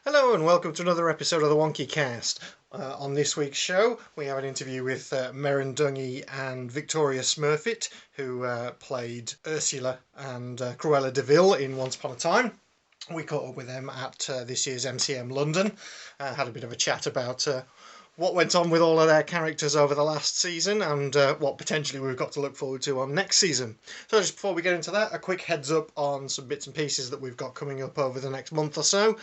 Hello and welcome to another episode of the WonkyCast. On this week's show, we have an interview with Merrin Dungey and Victoria Smurfit, who played Ursula and Cruella de Vil in Once Upon a Time. We caught up with them at this year's MCM London, had a bit of a chat about what went on with all of their characters over the last season and what potentially we've got to look forward to on next season. So just before we get into that, a quick heads up on some bits and pieces that we've got coming up over the next month or so.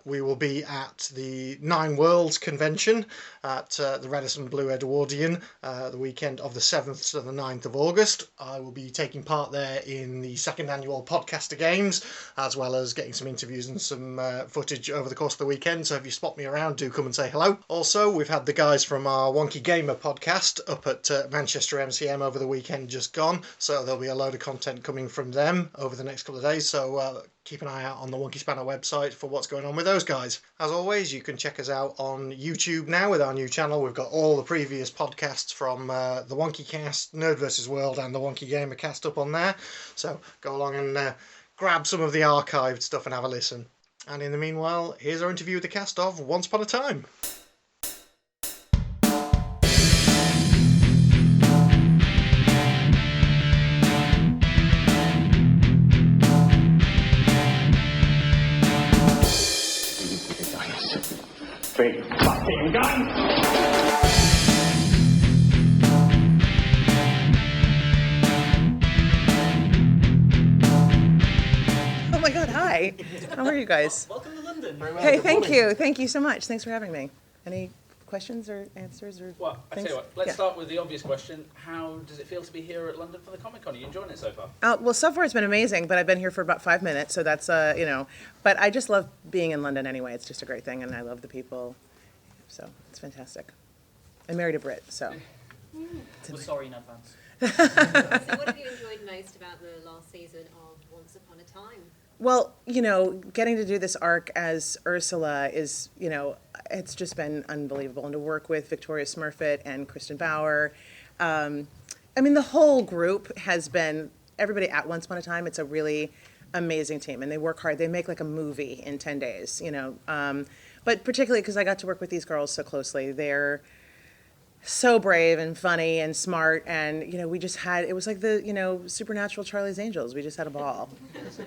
We will be at the Nine Worlds convention at the Radisson Blu Edwardian the weekend of the 7th to the 9th of August. I will be taking part there in the second annual Podcaster Games, as well as getting some interviews and some footage over the course of the weekend. So if you spot me around, do come and say hello. Also, we've had the guys from our Wonky Gamer podcast up at Manchester MCM over the weekend just gone. So there'll be a load of content coming from them over the next couple of days. So keep an eye out on the Wonky Spanner website for what's going on with those guys. As always, you can check us out on YouTube now with our new channel. We've got all the previous podcasts from the WonkyCast, Nerd vs. World and the Wonky Gamer cast up on there. So go along and grab some of the archived stuff and have a listen. And in the meanwhile, here's our interview with the cast of Once Upon a Time. Big fucking gun! Oh my God, hi. How are you guys? Welcome to London. Hey, thank you. Thank you so much. Thanks for having me. Any questions or answers or Well, I tell things? you what, let's Yeah. start with the obvious question. How does it feel to be here at London for the Comic Con? Are you enjoying it so far? Well, so far it's been amazing, but I've been here for about 5 minutes, so that's, but I just love being in London anyway. It's just a great thing, and I love the people, so it's fantastic. I married a Brit, so. We're sorry in advance. So what have you enjoyed most about the last season of Once Upon a Time? Well, getting to do this arc as Ursula is, it's just been unbelievable. And to work with Victoria Smurfit and Kristen Bauer. The whole group has been, everybody at Once Upon a Time, it's a really amazing team. And they work hard. They make like a movie in 10 days, But particularly because I got to work with these girls so closely. They're so brave and funny and smart, and we just had, it was like the supernatural Charlie's Angels. We just had a ball.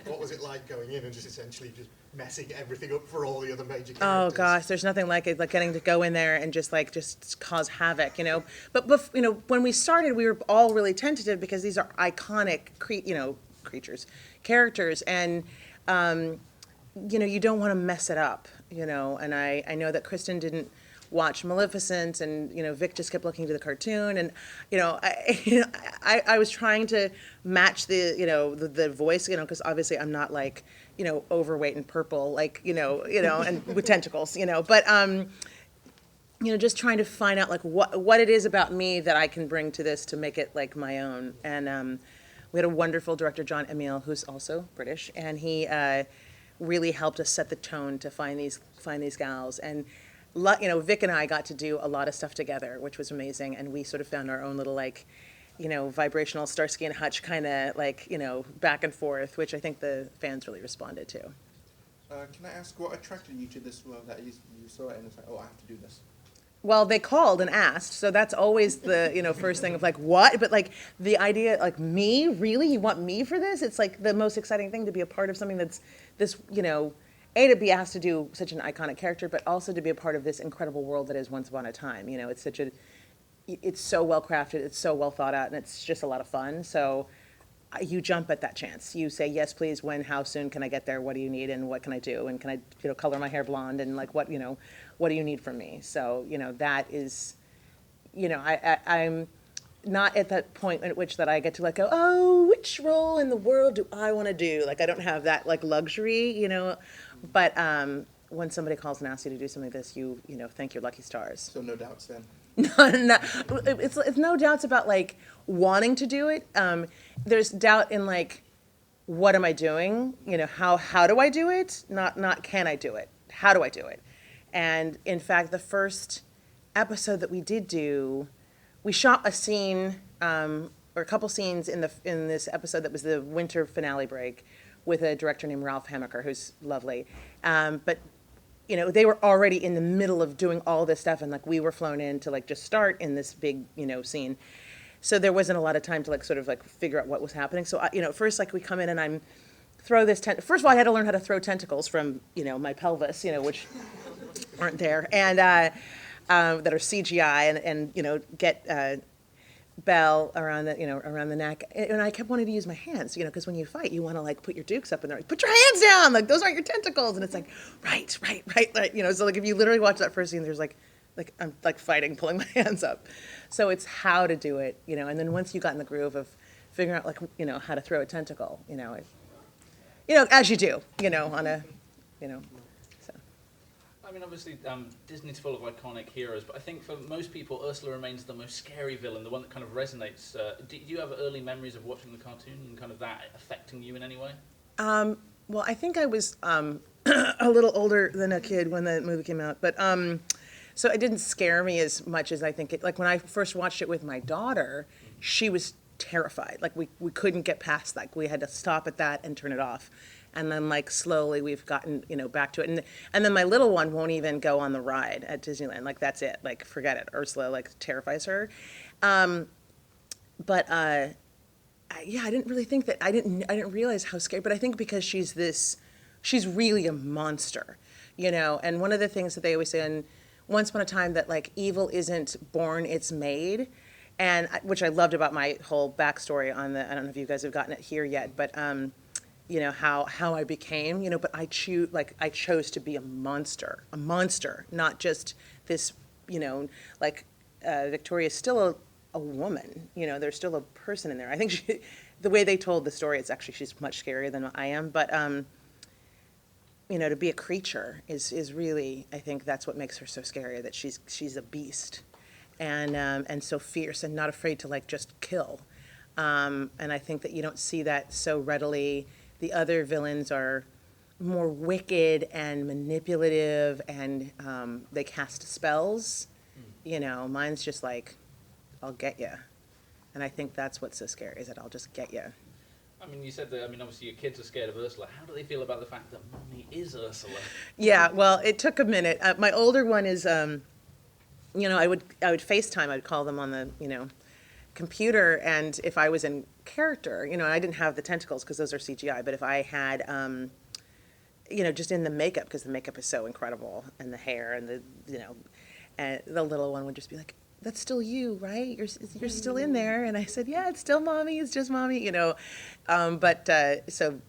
What was it like going in and just essentially just messing everything up for all the other major characters? Oh gosh, there's nothing like it, like getting to go in there and just cause havoc, But when we started, we were all really tentative because these are iconic characters, and you don't want to mess it up, And I know that Kristen didn't watch Maleficent, and Vic just kept looking to the cartoon, and I was trying to match the voice, because obviously I'm not like overweight and purple and with tentacles, but just trying to find out like what it is about me that I can bring to this to make it like my own. And we had a wonderful director, John Emile, who's also British, and he really helped us set the tone to find these gals. And Vic and I got to do a lot of stuff together, which was amazing, and we sort of found our own little vibrational Starsky and Hutch kind of back and forth, which I think the fans really responded to. Can I ask what attracted you to this world, that you saw it and it's like, oh, I have to do this? Well, they called and asked, so that's always the first thing of like, what? But like the idea, like, me? Really? You want me for this? It's like the most exciting thing to be a part of something that's this, to be asked to do such an iconic character, but also to be a part of this incredible world that is Once Upon a Time. It's so well crafted, it's so well thought out, and it's just a lot of fun. So you jump at that chance. You say, yes, please, when, how soon can I get there? What do you need, and what can I do? And can I, color my hair blonde, and like, what do you need from me? So, that is, I'm not at that point at which that I get to like go, oh, which role in the world do I want to do? Like, I don't have that like luxury, But when somebody calls and asks you to do something like this, you thank your lucky stars. So no doubts then? No, it's no doubts about like wanting to do it. There's doubt in like, what am I doing? How do I do it? Not can I do it? How do I do it? And in fact, the first episode that we did do, we shot a scene or a couple scenes in this episode that was the winter finale break with a director named Ralph Hamaker, who's lovely. But they were already in the middle of doing all this stuff, and like we were flown in to like just start in this big, scene. So there wasn't a lot of time to like sort of like figure out what was happening. So at first like we come in and I'm throw this first of all I had to learn how to throw tentacles from my pelvis, which aren't there, and that are CGI, and get Belle around the neck, and I kept wanting to use my hands, because when you fight, you want to like put your dukes up in there, like, put your hands down, like those aren't your tentacles, and it's like right, so like if you literally watch that first scene, there's like I'm like fighting, pulling my hands up, so it's how to do it, and then once you got in the groove of figuring out like how to throw a tentacle, as you do, on a, so. I mean, obviously, Disney's full of iconic heroes, but I think for most people, Ursula remains the most scary villain, the one that kind of resonates. Do you have early memories of watching the cartoon and kind of that affecting you in any way? Well, I think I was a little older than a kid when the movie came out, but so it didn't scare me as much as I think it. Like when I first watched it with my daughter, she was terrified. Like we couldn't get past that. We had to stop at that and turn it off. And then like slowly we've gotten, back to it. And then my little one won't even go on the ride at Disneyland. Like that's it. Like forget it. Ursula like terrifies her. But I didn't really think that I didn't realize how scary, but I think because she's really a monster, and one of the things that they always say in Once Upon a Time that like evil isn't born, it's made. And which I loved about my whole backstory on I don't know if you guys have gotten it here yet, but how I became, but I chose to be a monster, not just this, Victoria's still a woman, there's still a person in there. I think the way they told the story, she's much scarier than I am, but to be a creature is really, I think that's what makes her so scary, that she's a beast, and so fierce and not afraid to like just kill, and I think that you don't see that so readily. The other villains are more wicked and manipulative, and they cast spells. Mine's just like, I'll get you, and I think that's what's so scary, is that I'll just get you. I mean, you said that. I mean, obviously your kids are scared of Ursula. How do they feel about the fact that Mummy is Ursula? Yeah, well, it took a minute. My older one is, I would FaceTime. I'd call them on the, computer, and if I was in character, I didn't have the tentacles because those are CGI, but if I had, just in the makeup, because the makeup is so incredible, and the hair, and and the little one would just be like, that's still you, right? You're still in there. And I said, yeah, it's still mommy. It's just mommy, But the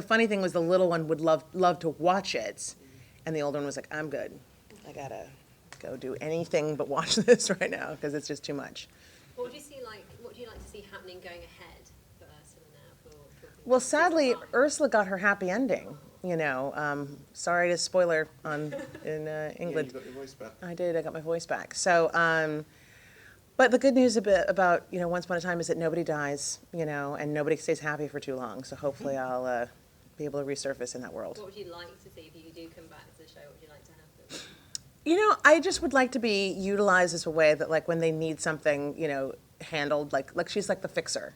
funny thing was the little one would love to watch it. And the older one was like, I'm good. I gotta go do anything but watch this right now because it's just too much. What do you like to see happening going ahead for Ursula now? Well, sadly, Ursula got her happy ending. Sorry to spoiler in England. Yeah, you got your voice back. I did. I got my voice back. So, but the good news about Once Upon a Time is that nobody dies, and nobody stays happy for too long. So hopefully I'll be able to resurface in that world. What would you like to see if you do come back to the show? What would you like to happen? I just would like to be utilized as a way that, like, when they need something, handled, like she's like the fixer,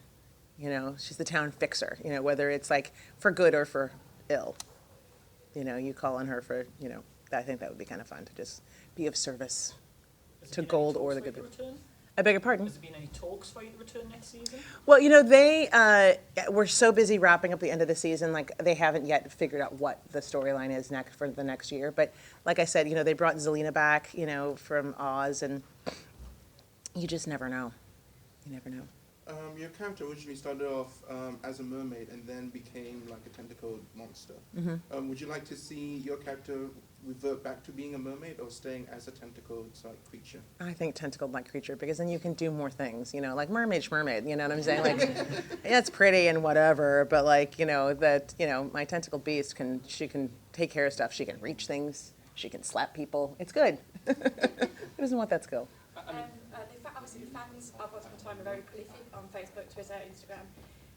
she's the town fixer, whether it's like for good or for ill. You call on her for, I think that would be kind of fun to just be of service to gold or the good people. I beg your pardon? Has there been any talks for you to return next season? Well, they were so busy wrapping up the end of the season, like they haven't yet figured out what the storyline is next for the next year. But like I said, they brought Zelina back, from Oz, and you just never know. You never know. Your character originally started off as a mermaid and then became like a tentacled monster. Mm-hmm. Would you like to see your character revert back to being a mermaid or staying as a tentacled creature? I think tentacled like creature, because then you can do more things, like mermaid, you know what I'm saying? Like, yeah, it's pretty and whatever, but like, my tentacled beast she can take care of stuff. She can reach things. She can slap people. It's good. Who doesn't want that skill? Obviously, the fans of Once Upon a Time are very prolific on Facebook, Twitter, Instagram.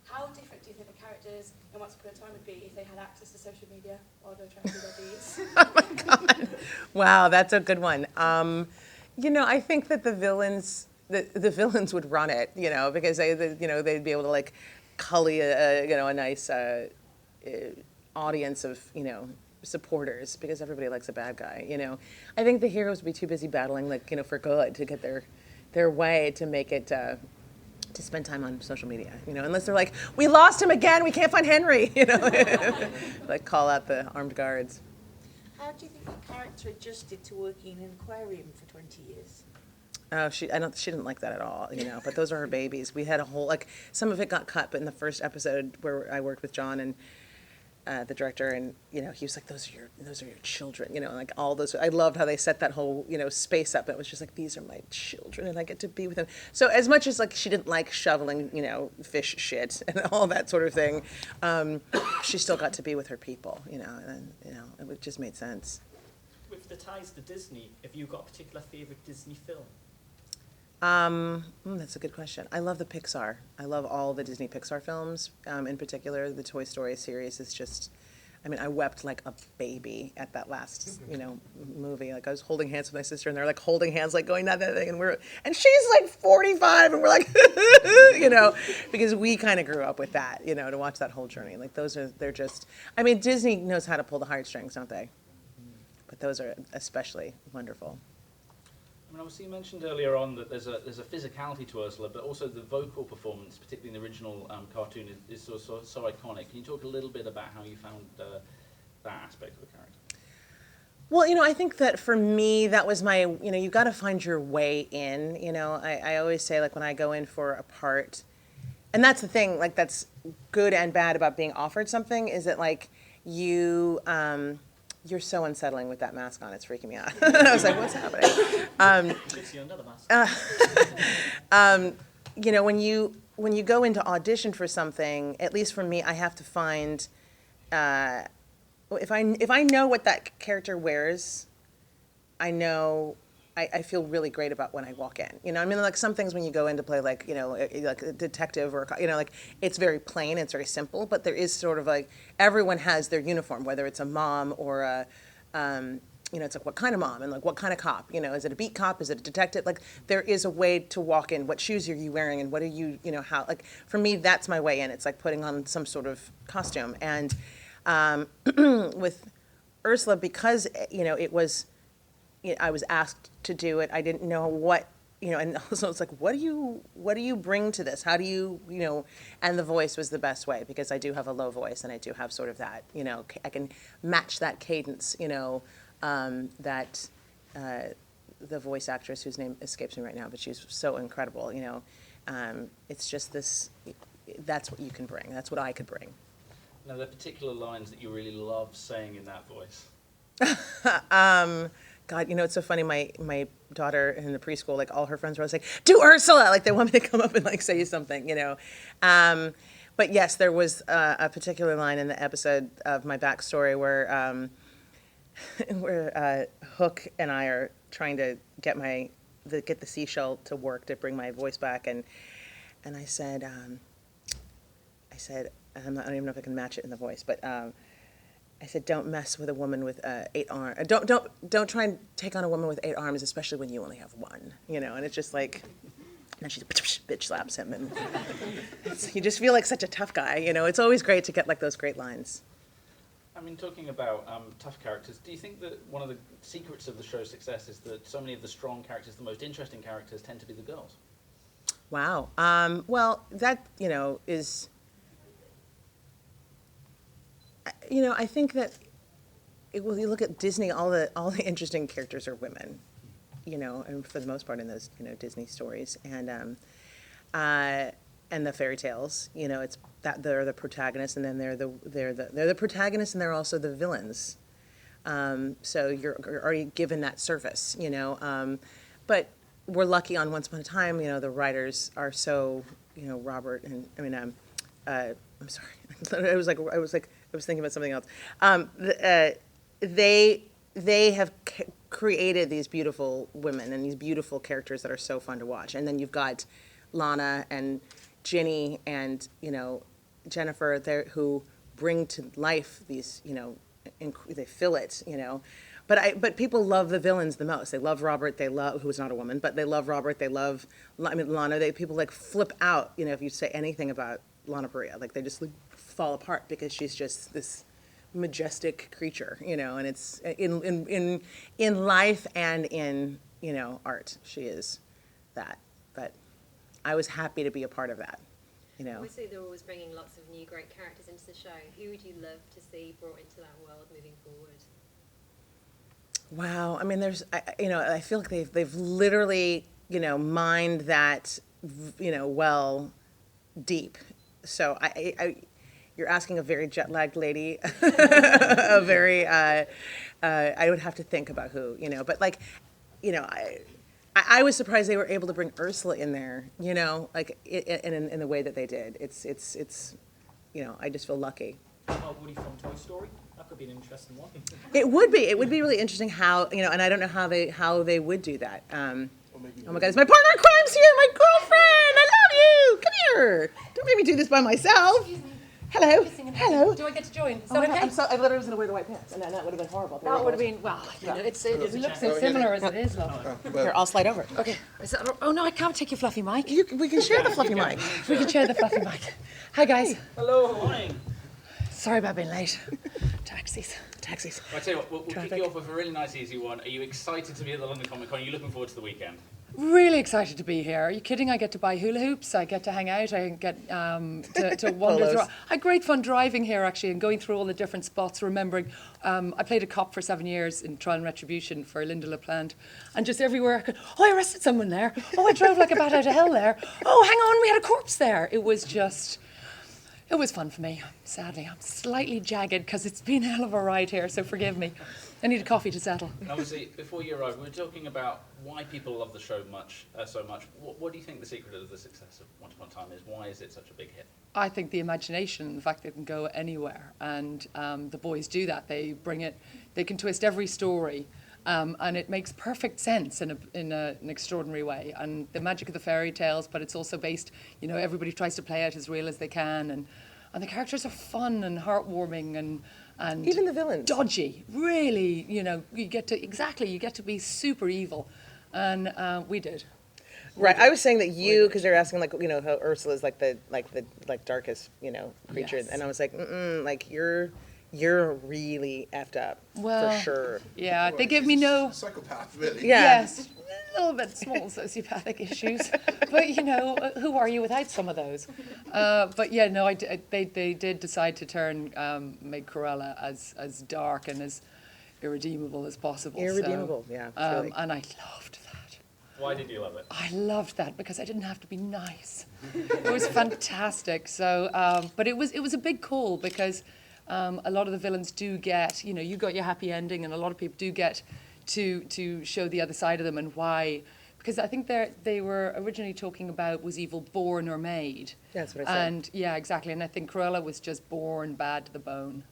How different do you think the characters in Once Upon a Time would be if they had access to social media while they're trying to do their deeds? Oh my God! Wow, that's a good one. I think that the villains would run it, because they'd be able to like cully a nice audience of supporters because everybody likes a bad guy, you know. I think the heroes would be too busy battling, like, you know, for good to get their way to make it, to spend time on social media, you know, unless they're like, we lost him again, we can't find Henry, you know, like call out the armed guards. How do you think the character adjusted to working in an aquarium for 20 years? Oh, she didn't like that at all, you know, but those are her babies. We had a whole, like, some of it got cut, but in the first episode where I worked with John and the director, and, you know, he was like, those are your children, you know, like all those, I loved how they set that whole, you know, space up. It was just like, these are my children and I get to be with them. So as much as, like, she didn't like shoveling, you know, fish shit and all that sort of thing, she still got to be with her people, you know, and, you know, it just made sense. With the ties to Disney, have you got a particular favourite Disney film? That's a good question. I love the Pixar. I love all the Disney Pixar films. In particular, the Toy Story series is just, I mean, I wept like a baby at that last, you know, movie. Like I was holding hands with my sister and they're like holding hands, like going that thing. And she's like 45 and we're like, you know, because we kind of grew up with that, you know, to watch that whole journey. Like they're just, I mean, Disney knows how to pull the heartstrings, don't they? But those are especially wonderful. I mean, obviously you mentioned earlier on that there's a physicality to Ursula, but also the vocal performance, particularly in the original cartoon, is so iconic. Can you talk a little bit about how you found that aspect of the character? Well, you know, I think that for me, that was my, you know, you got to find your way in, you know. I always say, like, when I go in for a part, and that's the thing, like, that's good and bad about being offered something, is that, like, you're so unsettling with that mask on. It's freaking me out. I was like, what's happening? You know, when you go into audition for something, at least for me, I have to find, if I know what that character wears, I know, I feel really great about when I walk in. You know, I mean, like some things when you go in to play, like, you know, like a detective or, you know, like it's very plain, it's very simple, but there is sort of like, everyone has their uniform, whether it's a mom or a, you know, it's like what kind of mom and like what kind of cop, you know, is it a beat cop, is it a detective? Like there is a way to walk in. What shoes are you wearing and what are you, you know, how, like for me, that's my way in. It's like putting on some sort of costume. And with Ursula, because, you know, it was, I was asked to do it. I didn't know what, you know, and also it's like, what do you bring to this? How do you, you know, and the voice was the best way because I do have a low voice and I do have sort of that, you know, I can match that cadence, you know, that the voice actress whose name escapes me right now, but she's so incredible, you know, it's just this, that's what you can bring. That's what I could bring. Now, there are particular lines that you really love saying in that voice. God, you know, it's so funny. My daughter in the preschool, like all her friends were always like, "Do Ursula!" Like they want me to come up and like say something, you know. But yes, there was a particular line in the episode of my backstory where Hook and I are trying to get the seashell to work to bring my voice back, and I said, I don't even know if I can match it in the voice, but. I said, don't mess with a woman with 8 arms. Don't try and take on a woman with 8 arms, especially when you only have 1. You know, and it's just like, and she bitch slaps him, and you just feel like such a tough guy. You know, it's always great to get like those great lines. I mean, talking about tough characters, do you think that one of the secrets of the show's success is that so many of the strong characters, the most interesting characters, tend to be the girls? Wow. Well, that, you know, is. You know, I think that when you look at Disney, all the interesting characters are women, you know, and for the most part in those, you know, Disney stories and the fairy tales, you know, it's that they're the protagonists and then they're the protagonists and they're also the villains. So you're already given that surface, you know, but we're lucky on Once Upon a Time, you know, the writers are so, you know, Robert and I'm sorry, I was thinking about something else. They have created these beautiful women and these beautiful characters that are so fun to watch. And then you've got Lana and Ginny and, you know, Jennifer there who bring to life these, you know, they fill it, you know. But people love the villains the most. They love Robert. Who's not a woman, but they love Robert. They love, Lana. People like flip out, you know, if you say anything about Lana Parrilla. Like they just like, fall apart because she's just this majestic creature, and it's in life and in, art. She is that. But I was happy to be a part of that, Obviously, they're always bringing lots of new great characters into the show. Who would you love to see brought into that world moving forward? Wow. I mean, I feel like they've literally, mined that, well deep. So you're asking a very jet-lagged lady, a very, I would have to think about who, but like, I was surprised they were able to bring Ursula in there, like in the way that they did. It's, I just feel lucky. Woody from Toy Story. That could be an interesting one. It would be really interesting how, and I don't know how they would do that. Oh my God, it's my partner in crime's here, my girlfriend. I love you. Come here. Don't make me do this by myself. Excuse me. Hello. Hello. Do I get to join? Is that okay? I literally was going to wear the white pants, and that would have been horrible. That would have been, well, it looks so similar as it is, love. Here, I'll slide over. Okay. Oh no, I can't take your fluffy mic. We can share the fluffy mic. We can share the fluffy mic. Hi guys. Hello, morning. Sorry about being late. Taxis. I tell you what, we'll kick you off with a really nice, easy one. Are you excited to be at the London Comic Con? Are you looking forward to the weekend? Really excited to be here. Are you kidding? I get to buy hula hoops. I get to hang out. I get to wander through. I had great fun driving here actually and going through all the different spots. Remembering, I played a cop for 7 years in Trial and Retribution for Linda LaPlante, and just everywhere I could. Oh, I arrested someone there. Oh, I drove like a bat out of hell there. Oh, hang on, we had a corpse there. It was fun for me. Sadly, I'm slightly jagged because it's been a hell of a ride here. So forgive me. I need a coffee to settle. And obviously, before you arrived, we were talking about why people love the show so much. What do you think the secret of the success of Once Upon a Time is? Why is it such a big hit? I think the imagination, the fact they can go anywhere, and the boys do that. They bring it. They can twist every story, and it makes perfect sense in an extraordinary way. And the magic of the fairy tales, but it's also based. Everybody tries to play it as real as they can, and the characters are fun and heartwarming and even the villains dodgy. Really, you get to be super evil, and we did. Right. I was saying that because they're asking how Ursula is like the darkest creature, Yes. and I was like, like you're really effed up Well, for sure. Yeah, Well, they give she's me a no. psychopath, really. Yeah. Yes, a little bit small sociopathic issues, but who are you without some of those? But yeah, no, they did decide to make Cruella as dark and as irredeemable as possible. Irredeemable, so, yeah. Really. And I loved that. Why did you love it? I loved that because I didn't have to be nice. It was fantastic. So, but it was a big call because a lot of the villains do get, you got your happy ending, and a lot of people do get to show the other side of them and why. Because I think they were originally talking about was evil born or made. That's what I said. And yeah, exactly. And I think Cruella was just born bad to the bone.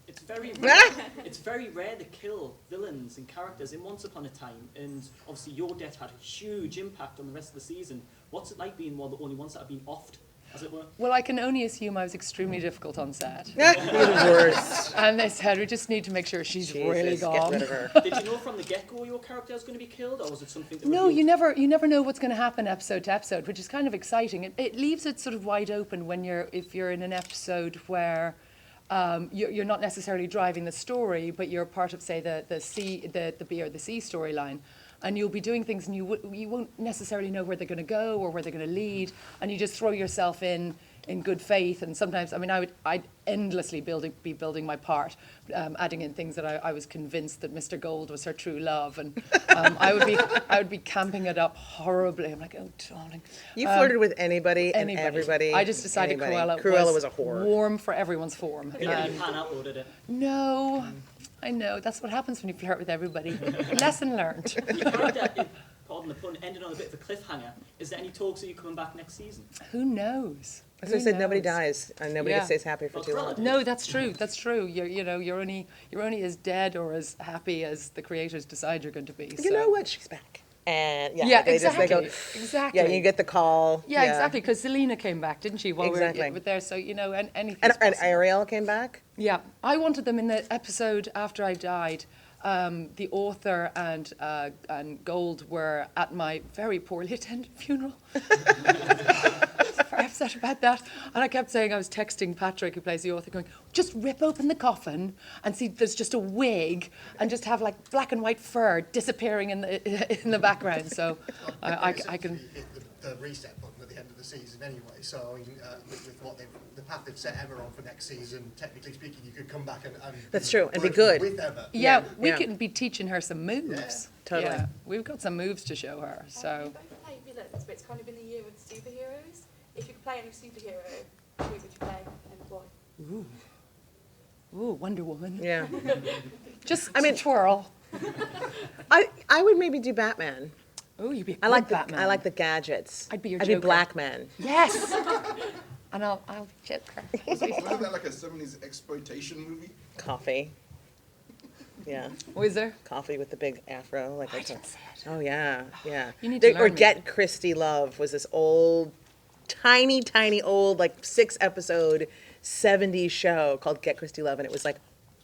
It's very rare. It's very rare to kill villains and characters in Once Upon a Time, and obviously your death had a huge impact on the rest of the season. What's it like being one of the only ones that have been offed, as it were? Well, I can only assume I was extremely difficult on set. You're the worst. And they said, we just need to make sure she's really Jesus, gone. get rid of her. Did you know from the get-go your character was going to be killed, or was it something that No, revealed? you never know what's going to happen episode to episode, which is kind of exciting. It leaves it sort of wide open if you're in an episode where you're not necessarily driving the story, but you're part of, say, the B or the C storyline, and you'll be doing things, and you won't necessarily know where they're going to go or where they're going to lead, and you just throw yourself in good faith. And sometimes, I'd endlessly be building my part, adding in things that I was convinced that Mr. Gold was her true love, and I would be camping it up horribly. I'm like, oh darling. You flirted with anybody and everybody. I just decided anybody. Cruella was a whore. warm for everyone's form. Yeah, you pan-uploaded it. No, I know. That's what happens when you flirt with everybody. Lesson learned. Your character, pardon the pun, ended on a bit of a cliffhanger. Is there any talks of you coming back next season? Who knows? As I said, nobody dies and nobody Yeah. stays happy for Well, too long. Cruella did. No, that's true. That's true. You're only as dead or as happy as the creators decide you're going to be. You so. know what? She's back. And Yeah, they exactly. Just, Exactly. Yeah, you get the call. Yeah, exactly. Because Selena came back, didn't she? While Exactly. we were there. So and anything. And Ariel came back. Yeah, I wanted them in the episode after I died. The author and Gold were at my very poorly attended funeral. Very upset about that. And I kept saying, I was texting Patrick, who plays the author, going, just rip open the coffin and see there's just a wig and just have like black and white fur disappearing in the background. So I can... hit the reset button at the end of the season anyway. So I mean, with what the path they've set Emma on for next season, technically speaking, you could come back and That's true, and be working good. with Emma. Yeah, we Yeah. can be teaching her some moves. Yeah, totally. Yeah, we've got some moves to show her. You So both play villains, but it's kind of been the year of superheroes. If you could play any superhero, who would you play and why? ooh, Wonder Woman. Yeah. Just I mean- twirl. I would maybe do Batman. Oh, you'd be a I like good Batman. I like the gadgets. I'd be your I'd be Joker. Black Man. Yes. And I'll Joker. Wasn't that like a 70s exploitation movie? Coffee. Yeah. Was there? Coffee with the big afro. Like I that's didn't see it. Oh yeah, yeah. You need to Or learn me. Get Christy Love was this old, tiny old, like 6-episode 70s show called Get Christy Love, and it was like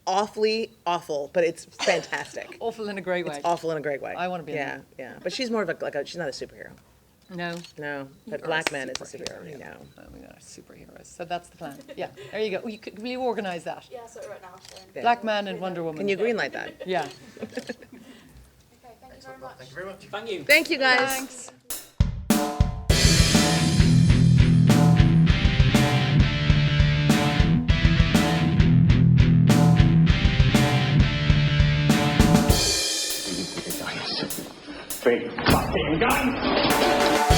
awfully awful, but it's fantastic. Awful in a great way. It's awful in a great way. I wanna be in Yeah, that. yeah. But she's more of a she's not a superhero. No. No, but You're Black a Man is a superhero. superhero. I know. Oh, we are superheroes. So that's the plan. Yeah. There you go. Will you organise that? Yeah, so right now. So. Yeah. Black Man and Wonder Woman. Can you greenlight that? Yeah. Okay, thank you very much. Thank you very much. Thank you. Thank you guys. Thanks. Big fucking gun!